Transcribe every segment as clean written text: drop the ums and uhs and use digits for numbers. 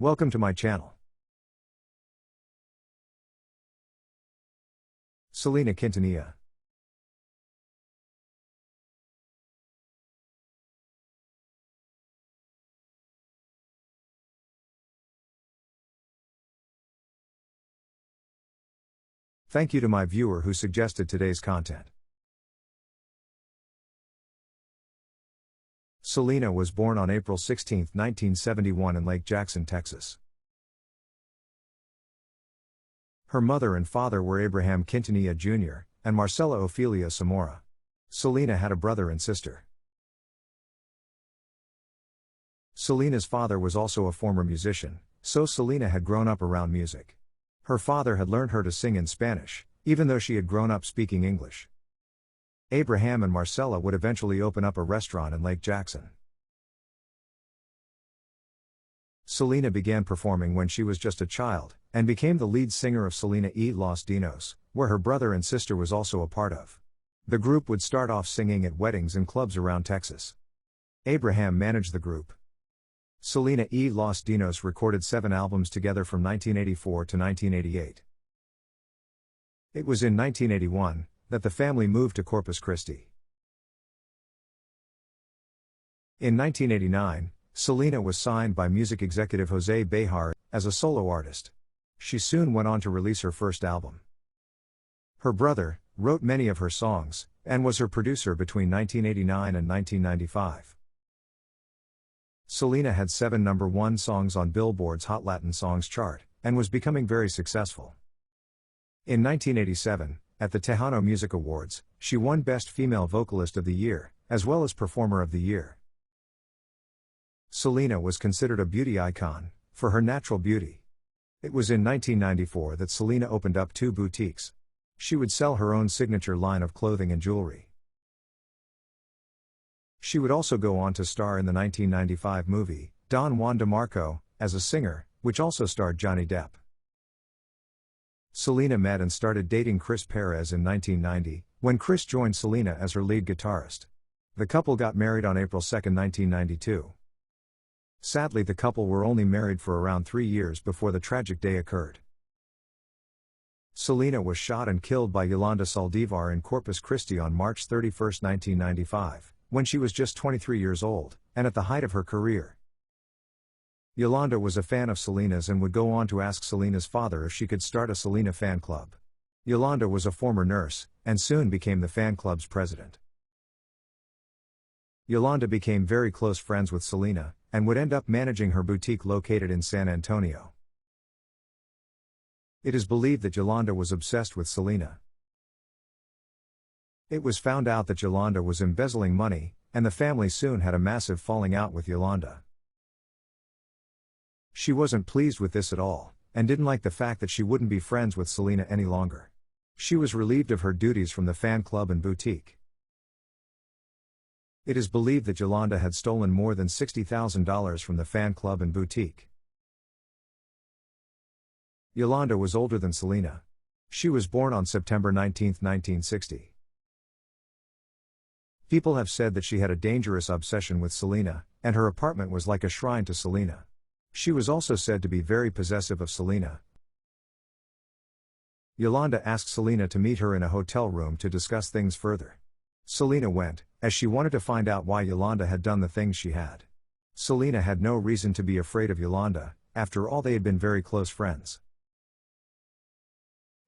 Welcome to my channel. Selena Quintanilla. Thank you to my viewer who suggested today's content. Selena was born on April 16, 1971 in Lake Jackson, Texas. Her mother and father were Abraham Quintanilla Jr. and Marcela Ofelia Zamora. Selena had a brother and sister. Selena's father was also a former musician, so Selena had grown up around music. Her father had learned her to sing in Spanish, even though she had grown up speaking English. Abraham and Marcela would eventually open up a restaurant in Lake Jackson. Selena began performing when she was just a child, and became the lead singer of Selena y Los Dinos, where her brother and sister was also a part of. The group would start off singing at weddings and clubs around Texas. Abraham managed the group. Selena y Los Dinos recorded 7 albums together from 1984 to 1988. It was in 1981 that the family moved to Corpus Christi. In 1989, Selena was signed by music executive Jose Behar as a solo artist. She soon went on to release her first album. Her brother wrote many of her songs, and was her producer between 1989 and 1995. Selena had 7 #1 songs on Billboard's Hot Latin Songs chart, and was becoming very successful. In 1987, at the Tejano Music Awards, she won Best Female Vocalist of the Year, as well as Performer of the Year. Selena was considered a beauty icon, for her natural beauty. It was in 1994 that Selena opened up 2 boutiques. She would sell her own signature line of clothing and jewelry. She would also go on to star in the 1995 movie, Don Juan DeMarco, as a singer, which also starred Johnny Depp. Selena met and started dating Chris Perez in 1990, when Chris joined Selena as her lead guitarist. The couple got married on April 2, 1992. Sadly, the couple were only married for around 3 years before the tragic day occurred. Selena was shot and killed by Yolanda Saldivar in Corpus Christi on March 31, 1995. When she was just 23 years old, and at the height of her career. Yolanda was a fan of Selena's and would go on to ask Selena's father if she could start a Selena fan club. Yolanda was a former nurse, and soon became the fan club's president. Yolanda became very close friends with Selena, and would end up managing her boutique located in San Antonio. It is believed that Yolanda was obsessed with Selena. It was found out that Yolanda was embezzling money, and the family soon had a massive falling out with Yolanda. She wasn't pleased with this at all, and didn't like the fact that she wouldn't be friends with Selena any longer. She was relieved of her duties from the fan club and boutique. It is believed that Yolanda had stolen more than $60,000 from the fan club and boutique. Yolanda was older than Selena. She was born on September 19, 1960. People have said that she had a dangerous obsession with Selena, and her apartment was like a shrine to Selena. She was also said to be very possessive of Selena. Yolanda asked Selena to meet her in a hotel room to discuss things further. Selena went, as she wanted to find out why Yolanda had done the things she had. Selena had no reason to be afraid of Yolanda, after all they had been very close friends.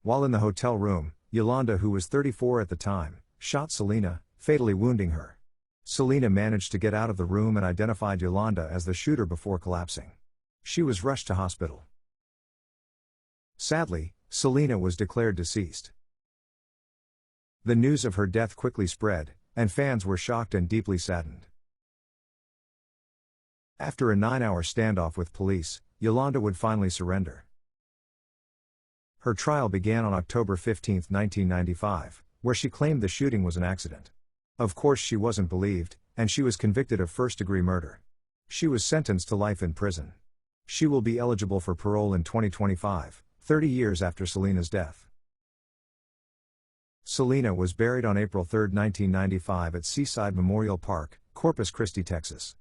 While in the hotel room, Yolanda, who was 34 at the time, shot Selena, fatally wounding her. Selena managed to get out of the room and identified Yolanda as the shooter before collapsing. She was rushed to hospital. Sadly, Selena was declared deceased. The news of her death quickly spread, and fans were shocked and deeply saddened. After a 9-hour standoff with police, Yolanda would finally surrender. Her trial began on October 15, 1995, where she claimed the shooting was an accident. Of course she wasn't believed, and she was convicted of first-degree murder. She was sentenced to life in prison. She will be eligible for parole in 2025, 30 years after Selena's death. Selena was buried on April 3, 1995 at Seaside Memorial Park, Corpus Christi, Texas.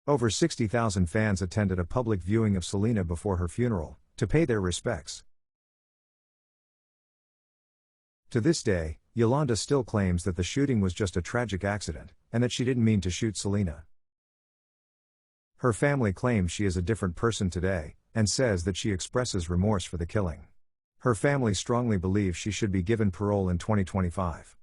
Over 60,000 fans attended a public viewing of Selena before her funeral, to pay their respects. To this day, Yolanda still claims that the shooting was just a tragic accident, and that she didn't mean to shoot Selena. Her family claims she is a different person today, and says that she expresses remorse for the killing. Her family strongly believes she should be given parole in 2025.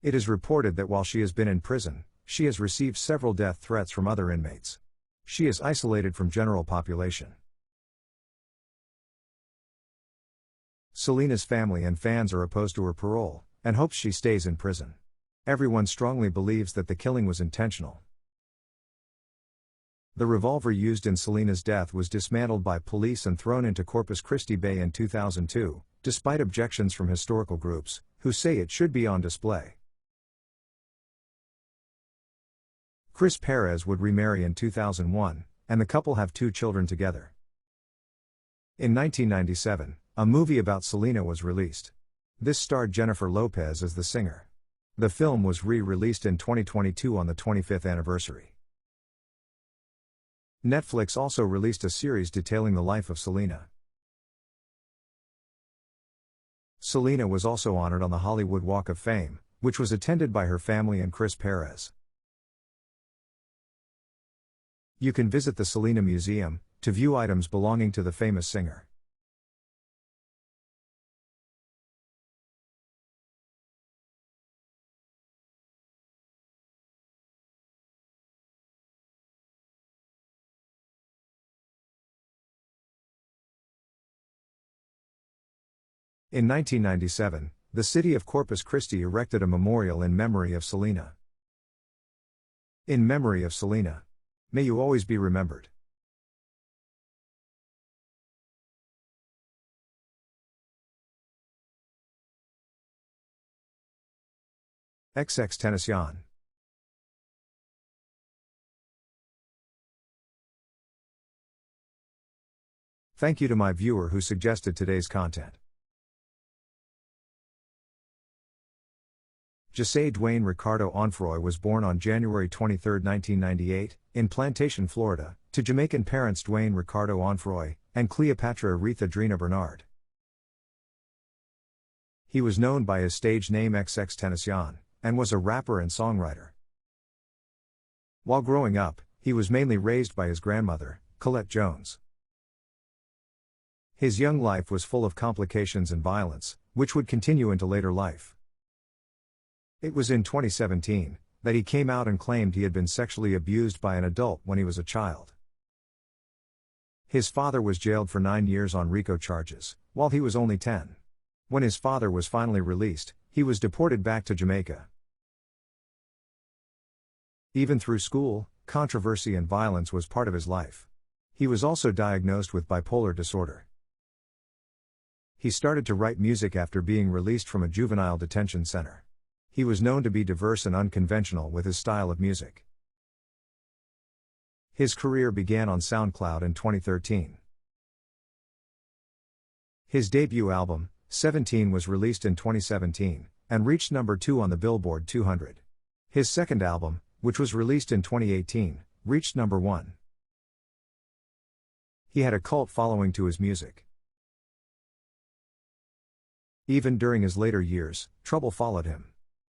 It is reported that while she has been in prison, she has received several death threats from other inmates. She is isolated from general population. Selena's family and fans are opposed to her parole, and hopes she stays in prison. Everyone strongly believes that the killing was intentional. The revolver used in Selena's death was dismantled by police and thrown into Corpus Christi Bay in 2002, despite objections from historical groups, who say it should be on display. Chris Perez would remarry in 2001, and the couple have 2 children together. In 1997, a movie about Selena was released. This starred Jennifer Lopez as the singer. The film was re-released in 2022 on the 25th anniversary. Netflix also released a series detailing the life of Selena. Selena was also honored on the Hollywood Walk of Fame, which was attended by her family and Chris Perez. You can visit the Selena Museum to view items belonging to the famous singer. In 1997, the city of Corpus Christi erected a memorial in memory of Selena. In memory of Selena. May you always be remembered. XXXTenacion. Thank you to my viewer who suggested today's content. Jose Duane Ricardo Onfroy was born on January 23, 1998, in Plantation, Florida, to Jamaican parents Duane Ricardo Onfroy and Cleopatra Aretha Drina Bernard. He was known by his stage name XXXTenacion, and was a rapper and songwriter. While growing up, he was mainly raised by his grandmother, Colette Jones. His young life was full of complications and violence, which would continue into later life. It was in 2017 that he came out and claimed he had been sexually abused by an adult when he was a child. His father was jailed for 9 years on RICO charges, while he was only 10. When his father was finally released, he was deported back to Jamaica. Even through school, controversy and violence was part of his life. He was also diagnosed with bipolar disorder. He started to write music after being released from a juvenile detention center. He was known to be diverse and unconventional with his style of music. His career began on SoundCloud in 2013. His debut album, 17, was released in 2017, and reached number 2 on the Billboard 200. His second album, which was released in 2018, reached number 1. He had a cult following to his music. Even during his later years, trouble followed him.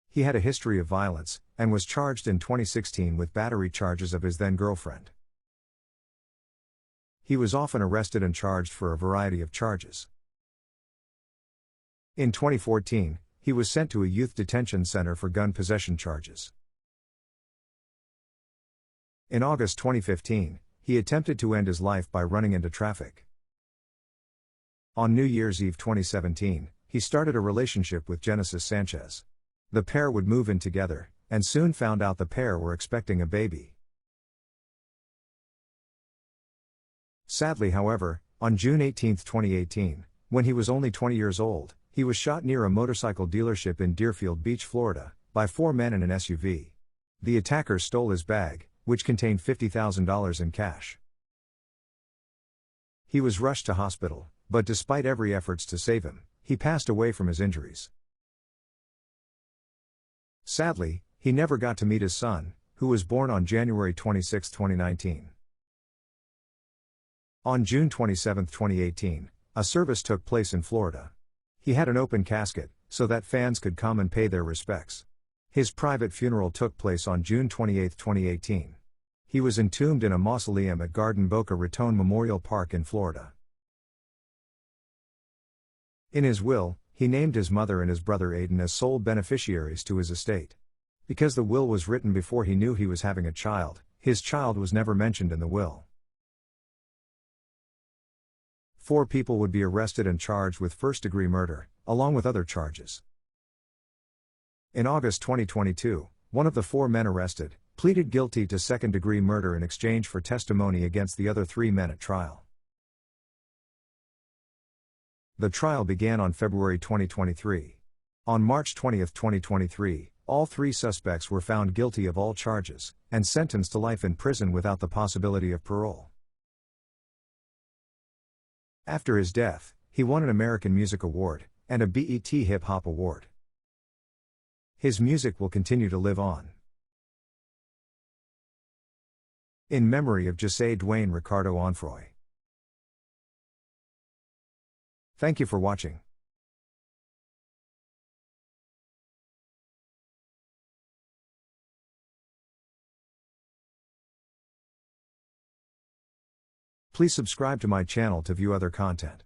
He had a history of violence, and was charged in 2016 with battery charges of his then-girlfriend. He was often arrested and charged for a variety of charges. In 2014, he was sent to a youth detention center for gun possession charges. In August 2015, he attempted to end his life by running into traffic. On New Year's Eve 2017, he started a relationship with Genesis Sanchez. The pair would move in together, and soon found out the pair were expecting a baby. Sadly, however, on June 18, 2018, when he was only 20 years old, he was shot near a motorcycle dealership in Deerfield Beach, Florida, by 4 men in an SUV. The attackers stole his bag, which contained $50,000 in cash. He was rushed to hospital, but despite every efforts to save him, he passed away from his injuries. Sadly, he never got to meet his son, who was born on January 26, 2019. On June 27, 2018, a service took place in Florida. He had an open casket, so that fans could come and pay their respects. His private funeral took place on June 28, 2018. He was entombed in a mausoleum at Garden Boca Raton Memorial Park in Florida. In his will, he named his mother and his brother Aiden as sole beneficiaries to his estate. Because the will was written before he knew he was having a child, his child was never mentioned in the will. 4 people would be arrested and charged with first-degree murder, along with other charges. In August 2022, one of the 4 men arrested pleaded guilty to second-degree murder in exchange for testimony against the other 3 men at trial. The trial began on February 2023. On March 20, 2023, all 3 suspects were found guilty of all charges, and sentenced to life in prison without the possibility of parole. After his death, he won an American Music Award, and a BET Hip Hop Award. His music will continue to live on. In memory of Jose Dwayne Ricardo Onfroy. Thank you for watching. Please subscribe to my channel to view other content.